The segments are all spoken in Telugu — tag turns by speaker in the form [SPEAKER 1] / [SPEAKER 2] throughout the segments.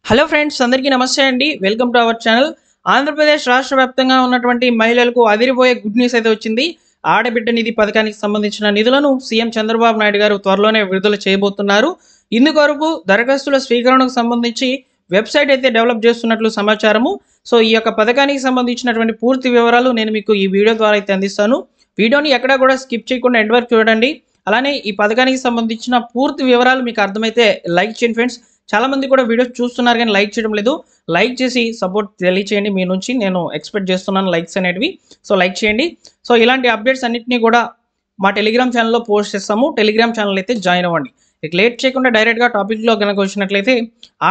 [SPEAKER 1] హలో ఫ్రెండ్స్, అందరికీ నమస్తే అండి. Welcome to our channel. Andhra Pradesh రాష్ట్ర వ్యాప్తంగా ఉన్నటువంటి మహిళలకు అదిరిపోయే గుడ్ న్యూస్ అయితే వచ్చింది. ఆడబిడ్డ నిధి పథకానికి సంబంధించిన నిధులను సీఎం చంద్రబాబు నాయుడు గారు త్వరలోనే విడుదల చేయబోతున్నారు. ఇందుకొరకు దరఖాస్తుల స్వీకరణకు సంబంధించి వెబ్సైట్ అయితే డెవలప్ చేస్తున్నట్లు సమాచారము. సో ఈ యొక్క పథకానికి సంబంధించినటువంటి పూర్తి వివరాలు నేను మీకు ఈ వీడియో ద్వారా అయితే అందిస్తాను. వీడియోని ఎక్కడా కూడా స్కిప్ చేయకుండా ఎండ్ వరకు చూడండి. అలానే ఈ పథకానికి సంబంధించిన పూర్తి వివరాలు మీకు అర్థమైతే లైక్ చేయండి ఫ్రెండ్స్. చాలా మంది కూడా వీడియోస్ చూస్తున్నారు కానీ లైక్ చేయడం లేదు. లైక్ చేసి సపోర్ట్ తెలియచేయండి. మీ నుంచి నేను ఎక్స్పెక్ట్ చేస్తున్నాను లైక్స్ అనేటివి. సో లైక్ చేయండి. సో ఇలాంటి అప్డేట్స్ అన్నింటినీ కూడా మా టెలిగ్రామ్ ఛానల్లో పోస్ట్ చేస్తాము. టెలిగ్రామ్ ఛానల్ అయితే జాయిన్ అవ్వండి. ఇక లేట్ చేయకుండా డైరెక్ట్గా టాపిక్లో కనుక వచ్చినట్లయితే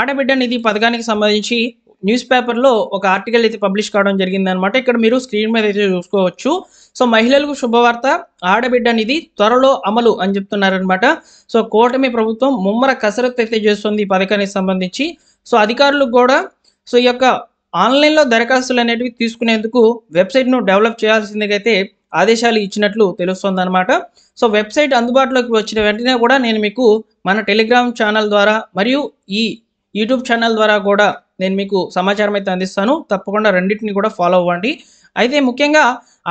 [SPEAKER 1] ఆడబిడ్డ నిధి పథకానికి సంబంధించి న్యూస్ పేపర్లో ఒక ఆర్టికల్ అయితే పబ్లిష్ కావడం జరిగిందనమాట. ఇక్కడ మీరు స్క్రీన్ మీద అయితే చూసుకోవచ్చు. సో మహిళలకు శుభవార్త, ఆడబిడ్డ నిధి త్వరలో అమలు అని చెప్తున్నారనమాట. సో కూటమి ప్రభుత్వం ముమ్మర కసరత్తు అయితే చేస్తుంది ఈ పథకానికి సంబంధించి. సో అధికారులకు కూడా సో ఈ యొక్క ఆన్లైన్లో దరఖాస్తులు అనేటివి తీసుకునేందుకు వెబ్సైట్ను డెవలప్ చేయాల్సిందిగా అయితే ఆదేశాలు ఇచ్చినట్లు తెలుస్తుంది అనమాట. సో వెబ్సైట్ అందుబాటులోకి వచ్చిన వెంటనే కూడా నేను మీకు మన టెలిగ్రామ్ ఛానల్ ద్వారా మరియు ఈ యూట్యూబ్ ఛానల్ ద్వారా కూడా నేను మీకు సమాచారం అయితే అందిస్తాను. తప్పకుండా రెండింటిని కూడా ఫాలో అవ్వండి. అయితే ముఖ్యంగా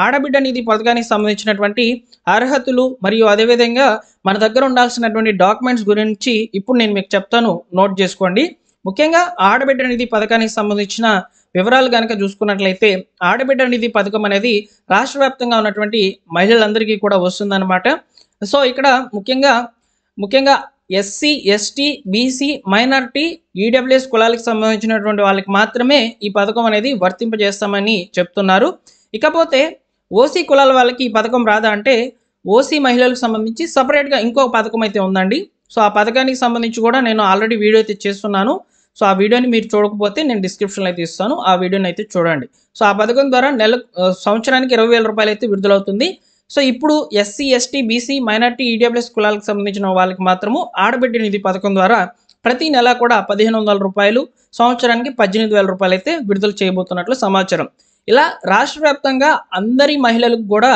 [SPEAKER 1] ఆడబిడ్డ నిధి పథకానికి సంబంధించినటువంటి అర్హతలు మరియు అదేవిధంగా మన దగ్గర ఉండాల్సినటువంటి డాక్యుమెంట్స్ గురించి ఇప్పుడు నేను మీకు చెప్తాను, నోట్ చేసుకోండి. ముఖ్యంగా ఆడబిడ్డ నిధి పథకానికి సంబంధించిన వివరాలు కనుక చూసుకున్నట్లయితే ఆడబిడ్డ నిధి పథకం అనేది రాష్ట్ర వ్యాప్తంగా ఉన్నటువంటి మహిళలందరికీ కూడా వస్తుందన్నమాట. సో ఇక్కడ ముఖ్యంగా SC, ST, BC, minority, EWS కులాలకు సంబంధించినటువంటి వాళ్ళకి మాత్రమే ఈ పథకం అనేది వర్తింపజేస్తామని చెప్తున్నారు. ఇకపోతే ఓసీ కులాల వాళ్ళకి ఈ పథకం రాదా అంటే ఓసీ మహిళలకు సంబంధించి సపరేట్గా ఇంకో పథకం అయితే ఉందండి. సో ఆ పథకానికి సంబంధించి కూడా నేను ఆల్రెడీ వీడియో అయితే చేస్తున్నాను. సో ఆ వీడియోని మీరు చూడకపోతే నేను డిస్క్రిప్షన్లో అయితే ఇస్తాను. ఆ వీడియోని అయితే చూడండి. సో ఆ పథకం ద్వారా సంవత్సరానికి 20,000 రూపాయలు అయితే విడుదలవుతుంది. సో ఇప్పుడు SC, ST, BC, minority, EWS కులాలకు సంబంధించిన వాళ్ళకి మాత్రము ఆడబిడ్డ నిధి పథకం ద్వారా ప్రతి నెల కూడా 1,500 రూపాయలు, సంవత్సరానికి 18,000 రూపాయలు అయితే విడుదల చేయబోతున్నట్లు సమాచారం. ఇలా రాష్ట్ర వ్యాప్తంగా అందరి మహిళలకు కూడా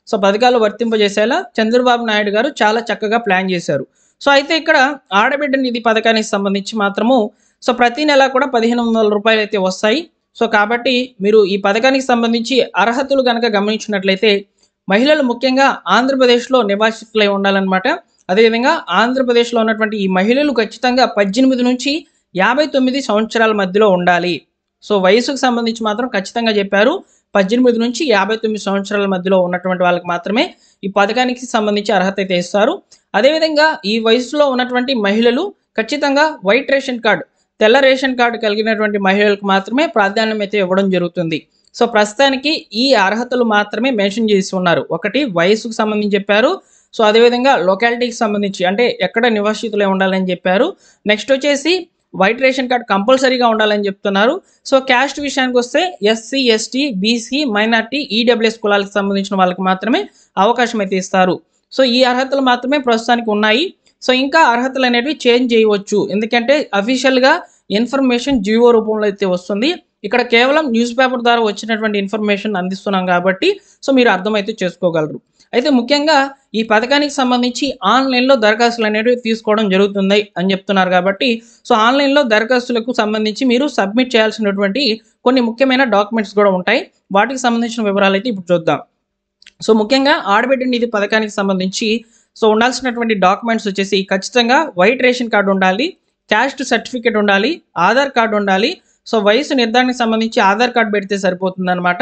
[SPEAKER 1] సో పథకాలు వర్తింపజేసేలా చంద్రబాబు నాయుడు గారు చాలా చక్కగా ప్లాన్ చేశారు. సో అయితే ఇక్కడ ఆడబిడ్డ నిధి పథకానికి సంబంధించి మాత్రము సో ప్రతి నెల కూడా 1,500 రూపాయలు అయితే వస్తాయి. సో కాబట్టి మీరు ఈ పథకానికి సంబంధించి అర్హతలు కనుక గమనించినట్లయితే మహిళలు ముఖ్యంగా ఆంధ్రప్రదేశ్లో నివాసితులై ఉండాలన్నమాట. అదేవిధంగా ఆంధ్రప్రదేశ్లో ఉన్నటువంటి ఈ మహిళలు ఖచ్చితంగా 18 నుంచి 59 సంవత్సరాల మధ్యలో ఉండాలి. సో వయసుకు సంబంధించి మాత్రం ఖచ్చితంగా చెప్పారు. 18 నుంచి 59 సంవత్సరాల మధ్యలో ఉన్నటువంటి వాళ్ళకి మాత్రమే ఈ పథకానికి సంబంధించి అర్హత అయితే ఇస్తారు. అదేవిధంగా ఈ వయసులో ఉన్నటువంటి మహిళలు ఖచ్చితంగా వైట్ రేషన్ కార్డు, తెల్ల రేషన్ కార్డు కలిగినటువంటి మహిళలకు మాత్రమే ప్రాధాన్యం అయితే ఇవ్వడం జరుగుతుంది. సో ప్రస్తుతానికి ఈ అర్హతలు మాత్రమే మెన్షన్ చేసి ఉన్నారు. ఒకటి వయసుకు సంబంధించి చెప్పారు. సో అదేవిధంగా లొకాలిటీకి సంబంధించి అంటే ఎక్కడ నివాసితులే ఉండాలని చెప్పారు. నెక్స్ట్ వచ్చేసి వైట్ రేషన్ కార్డ్ కంపల్సరీగా ఉండాలని చెప్తున్నారు. సో క్యాస్ట్ విషయానికి వస్తే SC, ST, BC, minority, EWS కులాలకు సంబంధించిన వాళ్ళకి మాత్రమే అవకాశం అయితే ఇస్తారు. సో ఈ అర్హతలు మాత్రమే ప్రస్తుతానికి ఉన్నాయి. సో ఇంకా అర్హతలు అనేవి చేంజ్ చేయవచ్చు. ఎందుకంటే అఫీషియల్గా ఇన్ఫర్మేషన్ జీవో రూపంలో అయితే వస్తుంది. ఇక్కడ కేవలం న్యూస్ పేపర్ ద్వారా వచ్చినటువంటి ఇన్ఫర్మేషన్ అందిస్తున్నాం కాబట్టి సో మీరు అర్థమైతే చేసుకోగలరు. అయితే ముఖ్యంగా ఈ పథకానికి సంబంధించి ఆన్లైన్లో దరఖాస్తులు అనేవి తీసుకోవడం జరుగుతుంది అని చెప్తున్నారు కాబట్టి సో ఆన్లైన్లో దరఖాస్తులకు సంబంధించి మీరు సబ్మిట్ చేయాల్సినటువంటి కొన్ని ముఖ్యమైన డాక్యుమెంట్స్ కూడా ఉంటాయి. వాటికి సంబంధించిన వివరాలు అయితే ఇప్పుడు చూద్దాం. సో ముఖ్యంగా ఆడబిడ్డ నిధి పథకానికి సంబంధించి సో ఉండాల్సినటువంటి డాక్యుమెంట్స్ వచ్చేసి ఖచ్చితంగా వైట్ రేషన్ కార్డు ఉండాలి, క్యాస్ట్ సర్టిఫికేట్ ఉండాలి, ఆధార్ కార్డు ఉండాలి. సో వయసు నిర్ధారణకు సంబంధించి ఆధార్ కార్డు పెడితే సరిపోతుంది అనమాట.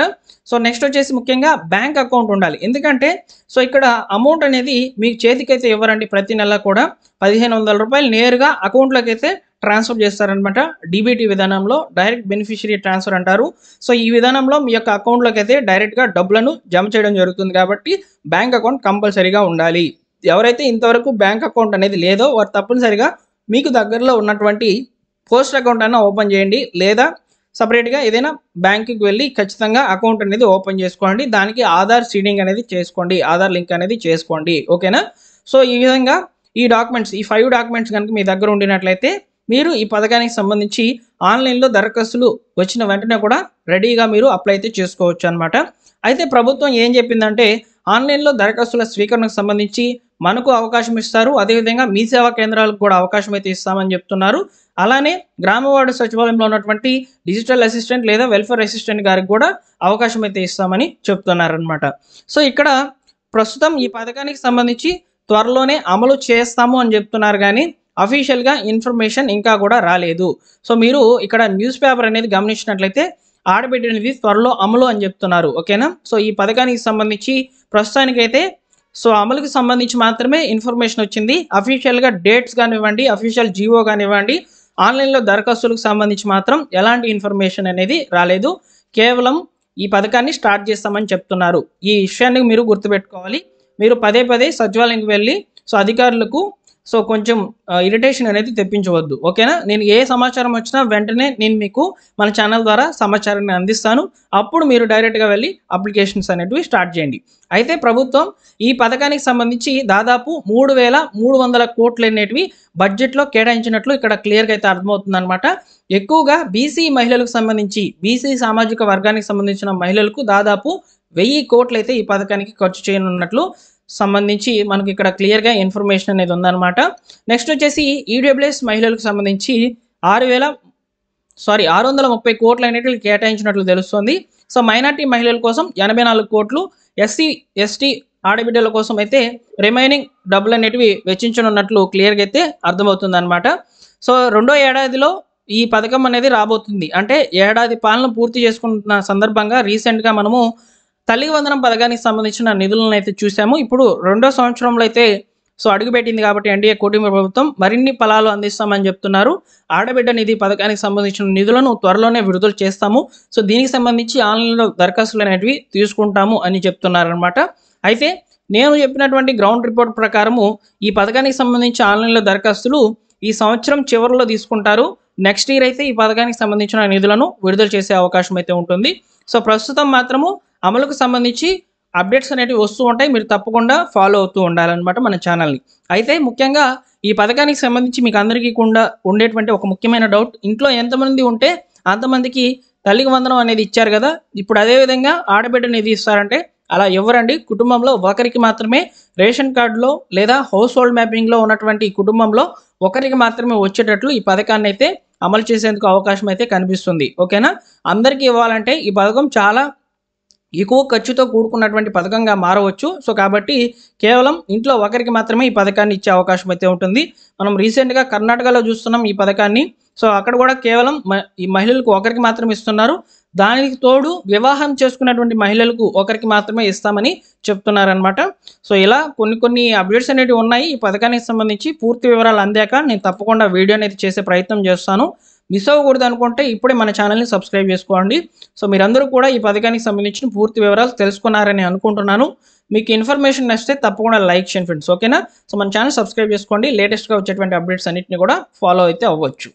[SPEAKER 1] సో నెక్స్ట్ వచ్చేసి ముఖ్యంగా బ్యాంక్ అకౌంట్ ఉండాలి. ఎందుకంటే సో ఇక్కడ అమౌంట్ అనేది మీకు చేతికైతే ఇవ్వరండి. ప్రతి నెల కూడా 1,500 రూపాయలు నేరుగా అకౌంట్లోకి అయితే ట్రాన్స్ఫర్ చేస్తారనమాట. డీబీటీ విధానంలో, డైరెక్ట్ బెనిఫిషియరీ ట్రాన్స్ఫర్ అంటారు. సో ఈ విధానంలో మీ యొక్క అకౌంట్లోకి అయితే డైరెక్ట్గా డబ్బులను జమ చేయడం జరుగుతుంది. కాబట్టి బ్యాంక్ అకౌంట్ కంపల్సరీగా ఉండాలి. ఎవరైతే ఇంతవరకు బ్యాంక్ అకౌంట్ అనేది లేదో వారు తప్పనిసరిగా మీకు దగ్గరలో ఉన్నటువంటి పోస్ట్ అకౌంట్ అయినా ఓపెన్ చేయండి, లేదా సపరేట్గా ఏదైనా బ్యాంకుకి వెళ్ళి ఖచ్చితంగా అకౌంట్ అనేది ఓపెన్ చేసుకోండి. దానికి ఆధార్ సీడింగ్ అనేది చేసుకోండి, ఆధార్ లింక్ అనేది చేసుకోండి. ఓకేనా? సో ఈ విధంగా ఈ 5 డాక్యుమెంట్స్ కనుక మీ దగ్గర ఉండినట్లయితే మీరు ఈ పథకానికి సంబంధించి ఆన్లైన్లో దరఖాస్తులు వచ్చిన వెంటనే కూడా రెడీగా మీరు అప్లై అయితే చేసుకోవచ్చు అనమాట. అయితే ప్రభుత్వం ఏం చెప్పిందంటే ఆన్లైన్లో దరఖాస్తుల స్వీకరణకు సంబంధించి మనకు అవకాశం ఇస్తారు. అదేవిధంగా మీ సేవా కేంద్రాలకు కూడా అవకాశం అయితే ఇస్తామని చెప్తున్నారు. అలానే గ్రామ వార్డు సచివాలయంలో ఉన్నటువంటి డిజిటల్ అసిస్టెంట్ లేదా వెల్ఫేర్ అసిస్టెంట్ గారికి కూడా అవకాశం అయితే ఇస్తామని చెప్తున్నారనమాట. సో ఇక్కడ ప్రస్తుతం ఈ పథకానికి సంబంధించి త్వరలోనే అమలు చేస్తాము అని చెప్తున్నారు కానీ అఫీషియల్గా ఇన్ఫర్మేషన్ ఇంకా కూడా రాలేదు. సో మీరు ఇక్కడ న్యూస్ పేపర్ అనేది గమనించినట్లయితే ఆడబిడ్డ నిధి త్వరలో అమలు అని చెప్తున్నారు. ఓకేనా. సో ఈ పథకానికి సంబంధించి ప్రస్తుతానికైతే సో అమలుకి సంబంధించి మాత్రమే ఇన్ఫర్మేషన్ వచ్చింది. అఫీషియల్గా డేట్స్ కానివ్వండి, అఫీషియల్ జీవో కానివ్వండి, ఆన్లైన్లో దరఖాస్తులకు సంబంధించి మాత్రం ఎలాంటి ఇన్ఫర్మేషన్ అనేది రాలేదు. కేవలం ఈ పథకాన్ని స్టార్ట్ చేస్తామని చెప్తున్నారు. ఈ విషయాన్ని మీరు గుర్తుపెట్టుకోవాలి. మీరు పదే పదే సచివాలయంకి వెళ్ళి సో అధికారులకు సో కొంచెం ఇరిటేషన్ అనేది తెప్పించవద్దు. ఓకేనా. నేను ఏ సమాచారం వచ్చినా వెంటనే నేను మీకు మన ఛానల్ ద్వారా సమాచారాన్ని అందిస్తాను. అప్పుడు మీరు డైరెక్ట్గా వెళ్ళి అప్లికేషన్స్ అనేటివి స్టార్ట్ చేయండి. అయితే ప్రభుత్వం ఈ పథకానికి సంబంధించి దాదాపు 3,300 కోట్లు అనేటివి బడ్జెట్లో కేటాయించినట్లు ఇక్కడ క్లియర్గా అయితే అర్థమవుతుందన్నమాట. ఎక్కువగా బీసీ మహిళలకు సంబంధించి, బీసీ సామాజిక వర్గానికి సంబంధించిన మహిళలకు దాదాపు 1000 కోట్లు అయితే ఈ పథకానికి ఖర్చు చేయనున్నట్లు సంబంధించి మనకి ఇక్కడ క్లియర్గా ఇన్ఫర్మేషన్ అనేది ఉందన్నమాట. నెక్స్ట్ వచ్చేసి ఈడబ్ల్యూఎస్ మహిళలకు సంబంధించి 630 కోట్లు అనేటివి కేటాయించినట్లు తెలుస్తుంది. సో మైనార్టీ మహిళల కోసం 84 కోట్లు, ఎస్సీ ఎస్టీ ఆడబిడ్డల కోసం అయితే రిమైనింగ్ డబ్బులు అనేటివి వెచ్చించనున్నట్లు క్లియర్గా అయితే అర్థమవుతుంది అనమాట. సో రెండో ఏడాదిలో ఈ పథకం అనేది రాబోతుంది. అంటే ఏడాది పాలన పూర్తి చేసుకుంటున్న సందర్భంగా రీసెంట్గా మనము తల్లికి వందనం పథకానికి సంబంధించిన నిధులను అయితే చూసాము. ఇప్పుడు రెండో సంవత్సరంలో అయితే సో అడుగుపెట్టింది కాబట్టి ఎన్డీఏ కూటమి ప్రభుత్వం మరిన్ని ఫలాలు అందిస్తామని చెప్తున్నారు. ఆడబిడ్డ నిధి పథకానికి సంబంధించిన నిధులను త్వరలోనే విడుదల చేస్తాము. సో దీనికి సంబంధించి ఆన్లైన్లో దరఖాస్తులు అనేటివి తీసుకుంటాము అని చెప్తున్నారనమాట. అయితే నేను చెప్పినటువంటి గ్రౌండ్ రిపోర్ట్ ప్రకారము ఈ పథకానికి సంబంధించి ఆన్లైన్లో దరఖాస్తులు ఈ సంవత్సరం చివరిలో తీసుకుంటారు. నెక్స్ట్ ఇయర్ అయితే ఈ పథకానికి సంబంధించిన నిధులను విడుదల చేసే అవకాశం అయితే ఉంటుంది. సో ప్రస్తుతం మాత్రము అమలుకు సంబంధించి అప్డేట్స్ అనేటివి వస్తూ ఉంటాయి. మీరు తప్పకుండా ఫాలో అవుతూ ఉండాలన్నమాట మన ఛానల్ని. అయితే ముఖ్యంగా ఈ పథకానికి సంబంధించి మీకు అందరికీ కూడా ఉండేటువంటి ఒక ముఖ్యమైన డౌట్, ఇంట్లో ఎంతమంది ఉంటే అంతమందికి తల్లికి వందనం అనేది ఇచ్చారు కదా, ఇప్పుడు అదేవిధంగా ఆడబిడ్డ నిధి ఇస్తారంటే అలా ఎవరండి? కుటుంబంలో ఒకరికి మాత్రమే రేషన్ కార్డులో లేదా హౌస్ హోల్డ్ మ్యాపింగ్లో ఉన్నటువంటి కుటుంబంలో ఒకరికి మాత్రమే వచ్చేటట్లు ఈ పథకాన్ని అయితే అమలు చేసేందుకు అవకాశం అయితే కనిపిస్తుంది. ఓకేనా. అందరికీ ఇవ్వాలంటే ఈ పథకం చాలా ఎక్కువ ఖర్చుతో కూడుకున్నటువంటి పథకంగా మారవచ్చు. సో కాబట్టి కేవలం ఇంట్లో ఒకరికి మాత్రమే ఈ పథకాన్ని ఇచ్చే అవకాశం అయితే ఉంటుంది. మనం రీసెంట్గా కర్ణాటకలో చూస్తున్నాం ఈ పథకాన్ని. సో అక్కడ కూడా కేవలం ఈ మహిళలకు ఒకరికి మాత్రమే ఇస్తున్నారు. దానికి తోడు వివాహం చేసుకున్నటువంటి మహిళలకు ఒకరికి మాత్రమే ఇస్తామని చెప్తున్నారనమాట. సో ఇలా కొన్ని అప్డేట్స్ అనేవి ఉన్నాయి ఈ పథకానికి సంబంధించి. పూర్తి వివరాలు అందాక నేను తప్పకుండా వీడియో అనేది చేసే ప్రయత్నం చేస్తాను. మిస్ అవ్వకూడదు అనుకుంటే ఇప్పుడే మన ఛానల్ని సబ్స్క్రైబ్ చేసుకోండి. సో మీరందరూ కూడా ఈ పథకానికి సంబంధించిన పూర్తి వివరాలు తెలుసుకున్నారని అనుకుంటున్నాను. మీకు ఇన్ఫర్మేషన్ నచ్చితే తప్పకుండా లైక్ చేయండి ఫ్రెండ్స్. ఓకేనా. సో మన ఛానల్ సబ్స్క్రైబ్ చేసుకోండి. లేటెస్ట్గా వచ్చేటువంటి అప్డేట్స్ అన్నింటినీ కూడా ఫాలో అయితే అవ్వచ్చు.